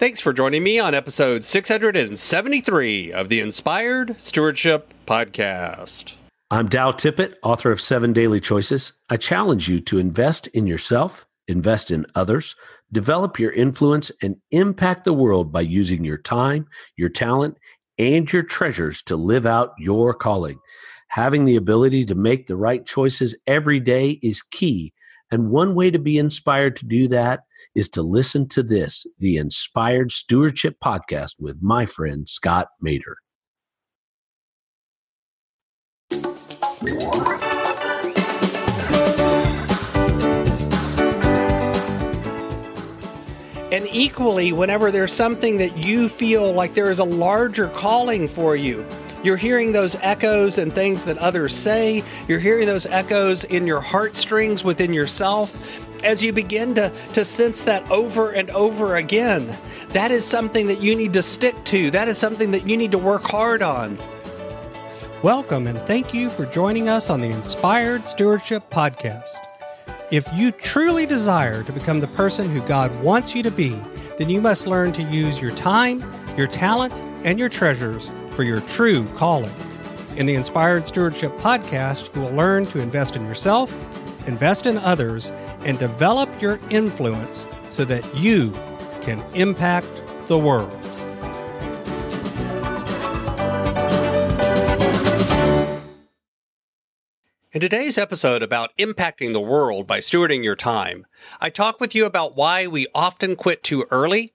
Thanks for joining me on episode 673 of the Inspired Stewardship Podcast. I'm Dow Tippett, author of 7 Daily Choices. I challenge you to invest in yourself, invest in others, develop your influence, and impact the world by using your time, your talent, and your treasures to live out your calling. Having the ability to make the right choices every day is key, and one way to be inspired to do that is to listen to this, the Inspired Stewardship Podcast with my friend Scott Mader. And equally, whenever there's something that you feel like there is a larger calling for you, you're hearing those echoes and things that others say, you're hearing those echoes in your heartstrings within yourself, as you begin to sense that over and over again, that is something that you need to stick to. That is something that you need to work hard on. Welcome and thank you for joining us on the Inspired Stewardship Podcast. If you truly desire to become the person who God wants you to be, then you must learn to use your time, your talent, and your treasures for your true calling. In the Inspired Stewardship Podcast, you will learn to invest in yourself, invest in others, and develop your influence so that you can impact the world. In today's episode about impacting the world by stewarding your time, I talk with you about why we often quit too early,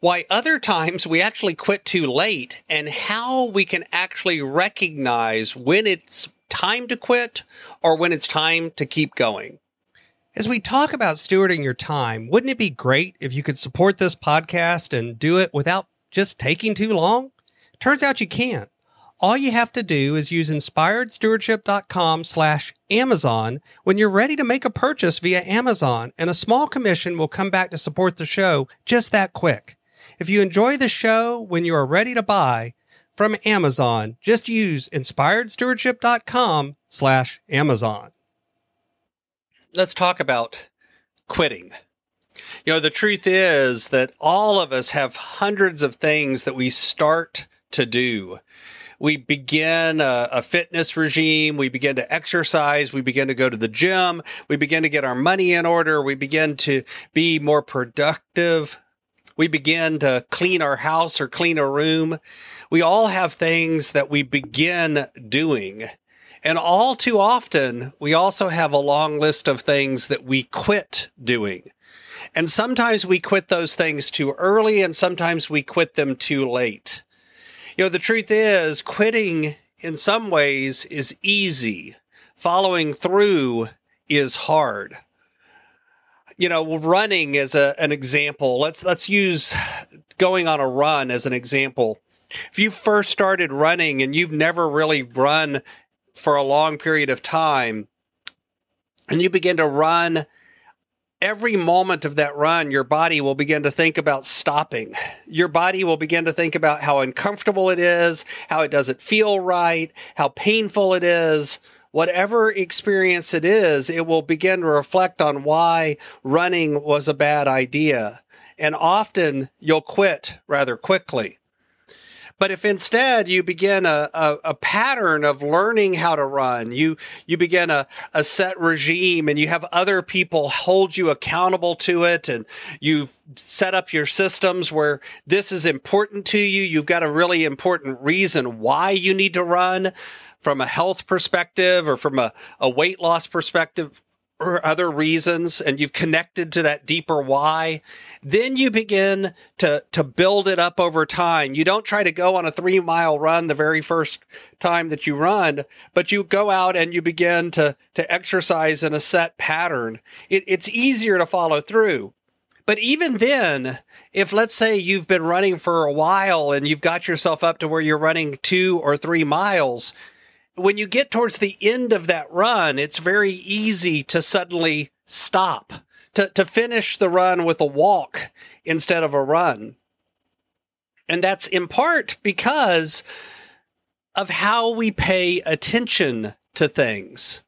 why other times we actually quit too late, and how we can actually recognize when it's time to quit or when it's time to keep going. As we talk about stewarding your time, wouldn't it be great if you could support this podcast and do it without just taking too long? Turns out you can't. All you have to do is use inspiredstewardship.com/Amazon when you're ready to make a purchase via Amazon, and a small commission will come back to support the show just that quick. If you enjoy the show when you are ready to buy from Amazon, just use inspiredstewardship.com/Amazon. Let's talk about quitting. You know, the truth is that all of us have hundreds of things that we start to do. We begin a fitness regime. We begin to exercise. We begin to go to the gym. We begin to get our money in order. We begin to be more productive. We begin to clean our house or clean a room. We all have things that we begin doing. And all too often, we also have a long list of things that we quit doing. And sometimes we quit those things too early, and sometimes we quit them too late. You know, the truth is, quitting in some ways is easy. Following through is hard. You know, running as an example. Let's use going on a run as an example. If you first started running and you've never really run for a long period of time, and you begin to run, every moment of that run, your body will begin to think about stopping. Your body will begin to think about how uncomfortable it is, how it doesn't feel right, how painful it is. Whatever experience it is, it will begin to reflect on why running was a bad idea. And often you'll quit rather quickly. But if instead you begin a pattern of learning how to run, you begin a set regime, and you have other people hold you accountable to it, and you've set up your systems where this is important to you. You've got a really important reason why you need to run from a health perspective or from a weight loss perspective, or other reasons, and you've connected to that deeper why, then you begin to build it up over time. You don't try to go on a 3-mile run the very first time that you run, but you go out and you begin to exercise in a set pattern. It's easier to follow through. But even then, if let's say you've been running for a while and you've got yourself up to where you're running 2 or 3 miles, when you get towards the end of that run, it's very easy to suddenly stop, to finish the run with a walk instead of a run. And that's in part because of how we pay attention to things.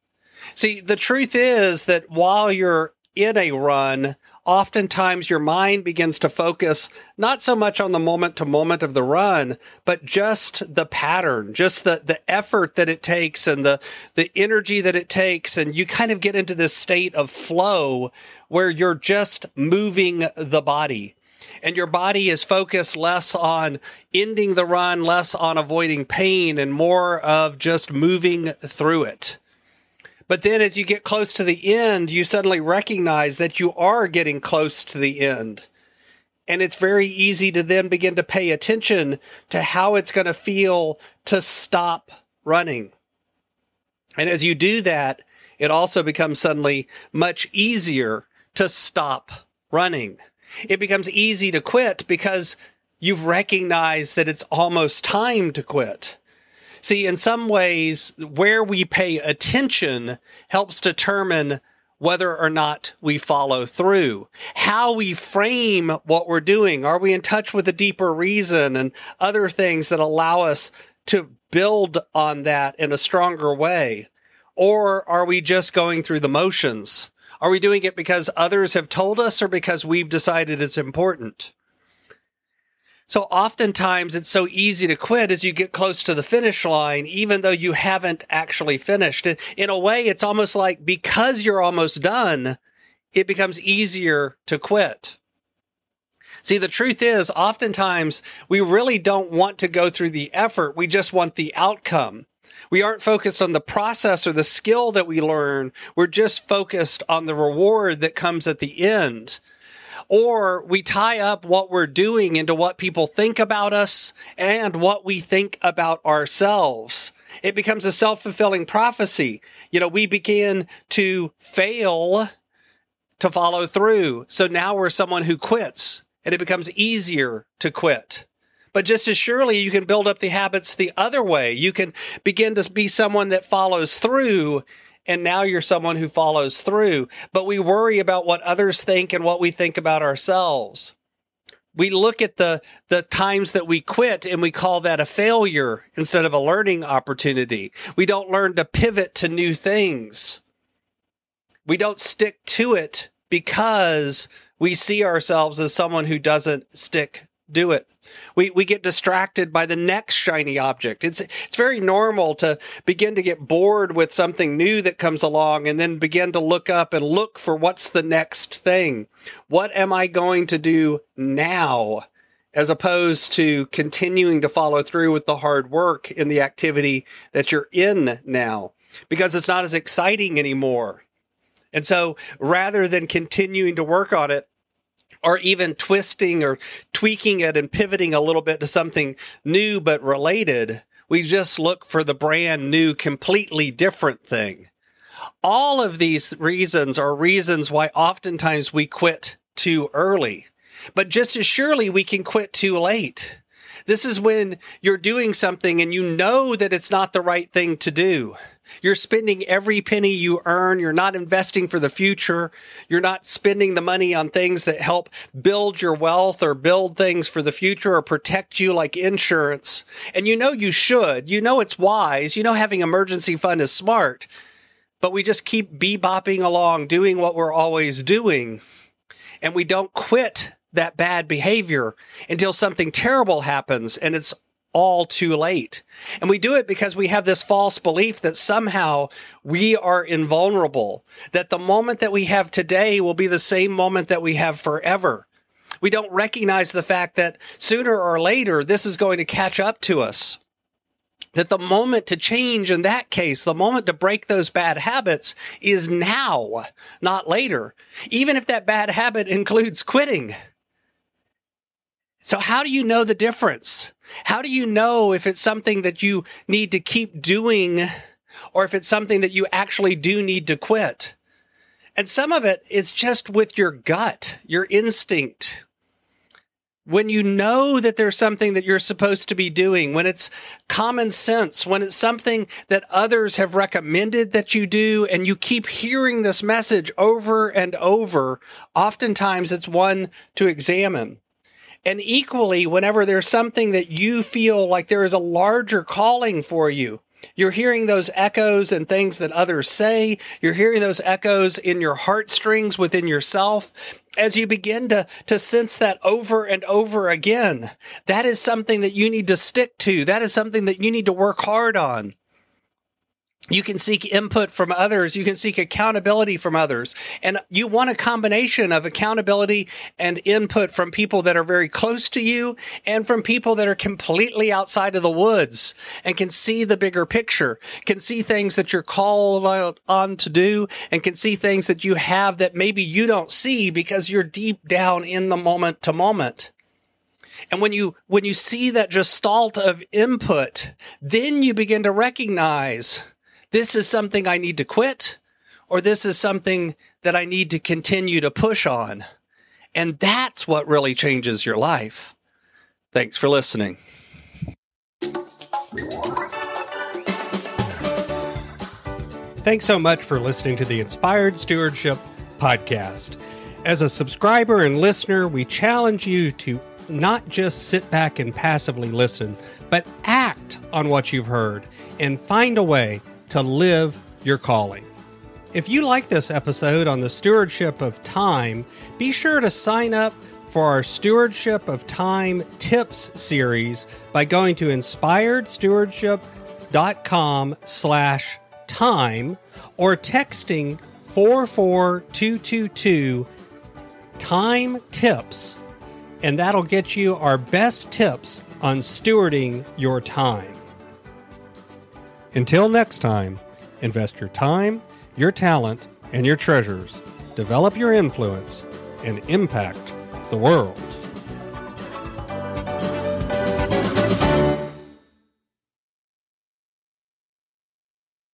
See, the truth is that while you're in a run, oftentimes your mind begins to focus not so much on the moment to moment of the run, but just the pattern, just the effort that it takes and the energy that it takes. And you kind of get into this state of flow where you're just moving the body. And your body is focused less on ending the run, less on avoiding pain, and more of just moving through it. But then as you get close to the end, you suddenly recognize that you are getting close to the end. And it's very easy to then begin to pay attention to how it's going to feel to stop running. And as you do that, it also becomes suddenly much easier to stop running. It becomes easy to quit because you've recognized that it's almost time to quit. See, in some ways, where we pay attention helps determine whether or not we follow through. How we frame what we're doing. Are we in touch with a deeper reason and other things that allow us to build on that in a stronger way? Or are we just going through the motions? Are we doing it because others have told us or because we've decided it's important? So oftentimes it's so easy to quit as you get close to the finish line, even though you haven't actually finished. In a way, it's almost like because you're almost done, it becomes easier to quit. See, the truth is, oftentimes we really don't want to go through the effort. We just want the outcome. We aren't focused on the process or the skill that we learn. We're just focused on the reward that comes at the end. Or we tie up what we're doing into what people think about us and what we think about ourselves. It becomes a self-fulfilling prophecy. We begin to fail to follow through. So now we're someone who quits, and it becomes easier to quit. But just as surely you can build up the habits the other way. You can begin to be someone that follows through, and now you're someone who follows through. But we worry about what others think and what we think about ourselves. We look at the times that we quit and we call that a failure instead of a learning opportunity. We don't learn to pivot to new things. We don't stick to it because we see ourselves as someone who doesn't do it. We get distracted by the next shiny object. It's very normal to begin to get bored with something new that comes along and then begin to look up and look for what's the next thing. What am I going to do now? As opposed to continuing to follow through with the hard work in the activity that you're in now, because it's not as exciting anymore. And so rather than continuing to work on it, or even twisting or tweaking it and pivoting a little bit to something new but related, we just look for the brand new, completely different thing. All of these reasons are reasons why oftentimes we quit too early. But just as surely we can quit too late. This is when you're doing something and you know that it's not the right thing to do. You're spending every penny you earn. You're not investing for the future. You're not spending the money on things that help build your wealth or build things for the future or protect you like insurance. And you know you should. You know it's wise. You know having emergency fund is smart. But we just keep bebopping along doing what we're always doing. And we don't quit that bad behavior until something terrible happens and it's all too late. And we do it because we have this false belief that somehow we are invulnerable, that the moment that we have today will be the same moment that we have forever. We don't recognize the fact that sooner or later this is going to catch up to us. That the moment to change in that case, the moment to break those bad habits is now, not later, even if that bad habit includes quitting. So how do you know the difference? How do you know if it's something that you need to keep doing or if it's something that you actually do need to quit? And some of it is just with your gut, your instinct. When you know that there's something that you're supposed to be doing, when it's common sense, when it's something that others have recommended that you do, and you keep hearing this message over and over, oftentimes it's one to examine. And equally, whenever there's something that you feel like there is a larger calling for you, you're hearing those echoes and things that others say. You're hearing those echoes in your heartstrings within yourself. as you begin to sense that over and over again, that is something that you need to stick to. That is something that you need to work hard on. You can seek input from others. You can seek accountability from others. And you want a combination of accountability and input from people that are very close to you and from people that are completely outside of the woods and can see the bigger picture, can see things that you're called on to do, and can see things that you have that maybe you don't see because you're deep down in the moment to moment. And when you see that gestalt of input, then you begin to recognize this is something I need to quit, or this is something that I need to continue to push on. And that's what really changes your life. Thanks for listening. Thanks so much for listening to the Inspired Stewardship Podcast. As a subscriber and listener, we challenge you to not just sit back and passively listen, but act on what you've heard and find a way to live your calling. If you like this episode on the stewardship of time, be sure to sign up for our Stewardship of Time Tips series by going to inspiredstewardship.com/time or texting 44222 time tips, and that'll get you our best tips on stewarding your time. Until next time, invest your time, your talent, and your treasures. Develop your influence and impact the world.